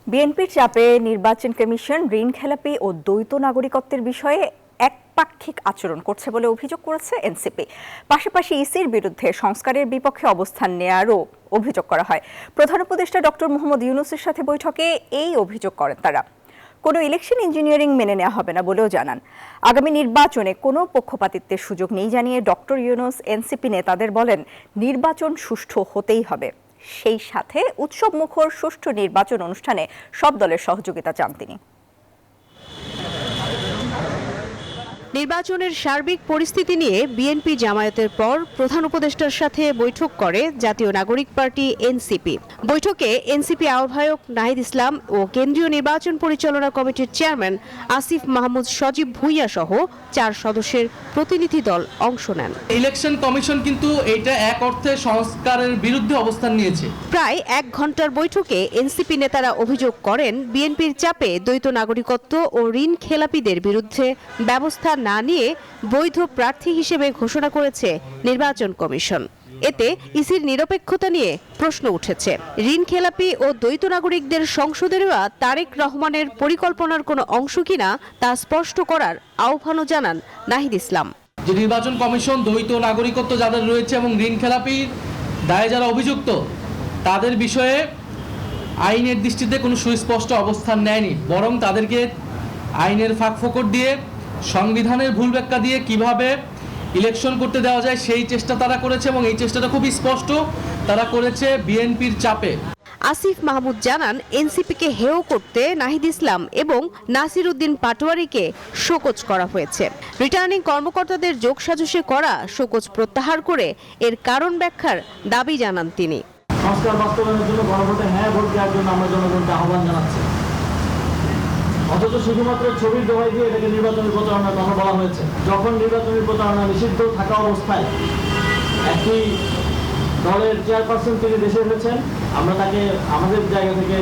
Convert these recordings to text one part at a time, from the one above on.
বিএনপির চাপে নির্বাচন কমিশন ঋণ খেলাপি ও দ্বৈত নাগরিকত্বের বিষয়ে একপাক্ষিক আচরণ করছে বলে অভিযোগ করেছে এনসিপি। পাশাপাশি ইসির বিরুদ্ধে সংস্কারের বিপক্ষে অবস্থান নেয়ারও অভিযোগ করা হয়। প্রধান উপদেষ্টা ডক্টর মোহাম্মদ ইউনূসের সাথে বৈঠকে এই অভিযোগ করেন তারা। কোনো ইলেকশন ইঞ্জিনিয়ারিং মেনে নেওয়া হবে না বলেও জানান। আগামী নির্বাচনে কোনো পক্ষপাতিত্বের সুযোগ নেই জানিয়ে ডক্টর ইউনূস এনসিপি নেতাদের বলেন, নির্বাচন সুষ্ঠু হতেই হবে। সেই সাথে উৎসবমুখর সুষ্ঠু নির্বাচন অনুষ্ঠানে সব দলের সহযোগিতা চান তিনি। নির্বাচনের সার্বিক পরিস্থিতি নিয়ে বিএনপি জামায়াতের পর প্রধান উপদেষ্টার সাথে বৈঠক করে জাতীয় নাগরিক পার্টি এনসিপি। বৈঠকে এনসিপি আহ্বায়ক নাহিদ ইসলাম ও কেন্দ্রীয় নির্বাচন পরিচালনা কমিটির চেয়ারম্যান আসিফ মাহমুদ সজীব ভুইয়া সহ 4 সদস্যের প্রতিনিধি দল অংশ নেন। ইলেকশন কমিশন কিন্তু এটা এক অর্থে সংস্কারের বিরুদ্ধে অবস্থান নিয়েছে। প্রায় 1 ঘন্টার বৈঠকে এনসিপি নেতারা অভিযোগ করেন, বিএনপির চাপে দ্বৈত নাগরিকত্ব ও ঋণ খেলাপিদের বিরুদ্ধে ব্যবস্থা না নিয়ে বৈধ প্রার্থী হিসেবে ঘোষণা করেছে নির্বাচন কমিশন। এতে ইসির নিরপেক্ষতা নিয়ে প্রশ্ন উঠেছে। ঋণ খেলাপি ও দ্বৈত নাগরিকদের সংসদে নেওয়া তারেক রহমানের পরিকল্পনার কোনো অংশ কিনা তা স্পষ্ট করার আহ্বানও জানান নাহিদ ইসলাম। যে নির্বাচন কমিশন দ্বৈত নাগরিকত্ব যাদের রয়েছে এবং ঋণ খেলাপির দায়ে যারা অভিযুক্ত তাদের বিষয়ে আইনের দৃষ্টিতে কোনো সুস্পষ্ট অবস্থান নেয়নি, বরং তাদেরকে আইনের ফাঁকফোকর দিয়ে সংবিধানের ভুল ব্যাখ্যা দিয়ে কিভাবে ইলেকশন করতে দেওয়া যায় সেই চেষ্টা তারা করেছে এবং এই চেষ্টাটা খুবই স্পষ্ট তারা করেছে বিএনপির চাপে। আসিফ মাহমুদ জানান, এনসিপিকে হেয় করতে নাহিদ ইসলাম এবং নাসির উদ্দিন পাটোয়ারিকে শোকজ করা হয়েছে। রিটার্নিং কর্মকর্তাদের যোগসাজশে করা শোকজ প্রত্যাহার করে এর কারণ ব্যাখ্যার দাবি জানান তিনি। সংস্কার বাস্তবায়নের জন্য গণভোটে হ্যাঁ ভোট দেওয়ার জন্য আমরা জনগণকে আহ্বান জানাচ্ছি, অথচ শুধুমাত্র ছবির দোহাই দিয়ে এটাকে নির্বাচনী প্রচারণার কথা বলা হয়েছে। যখন নির্বাচনী প্রচারণা নিষিদ্ধ থাকা অবস্থায় একটি দলের চেয়ারপারসন তিনি দেশে এসেছেন, আমরা তাকে আমাদের জায়গা থেকে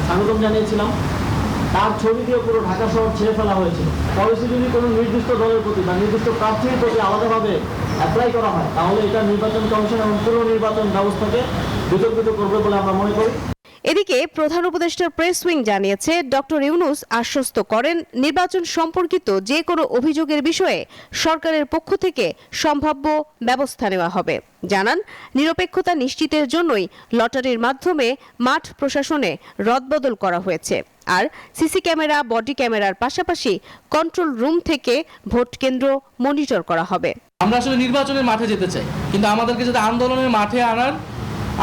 স্বাগতম জানিয়েছিলাম। তার ছবি দিয়ে পুরো ঢাকা শহর ছেড়ে ফেলা হয়েছে। পলিসি যদি কোনো নির্দিষ্ট দলের প্রতি বা নির্দিষ্ট প্রার্থীর প্রতি আলাদাভাবে অ্যাপ্লাই করা হয়, তাহলে এটা নির্বাচন কমিশন এবং পুরো নির্বাচন ব্যবস্থাকে বিতর্কিত করবে বলে আমরা মনে করি। এদিকে প্রধান উপদেষ্টার প্রেস উইং জানিয়েছে, ডক্টর ইউনূস আশ্বস্ত করেন, নির্বাচন সম্পর্কিত যে কোনো অভিযোগের বিষয়ে সরকারের পক্ষ থেকে সম্ভাব্য ব্যবস্থা নেওয়া হবে। জানান, নিরপেক্ষতা নিশ্চিতের জন্যই লটারির মাধ্যমে মাঠ প্রশাসনে রদবদল করা হয়েছে। আর সিসি ক্যামেরা, বডি ক্যামেরার পাশাপাশি কন্ট্রোল রুম থেকে ভোট কেন্দ্র মনিটর করা হবে। আমরা আসলে নির্বাচনের মাঠে যেতে চাই, কিন্তু আমাদেরকে যাতে আন্দোলনের মাঠে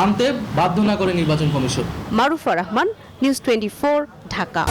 আনতে বাধ্য না করে নির্বাচন কমিশন। মারুফা রহমান, নিউজ 24, ঢাকা।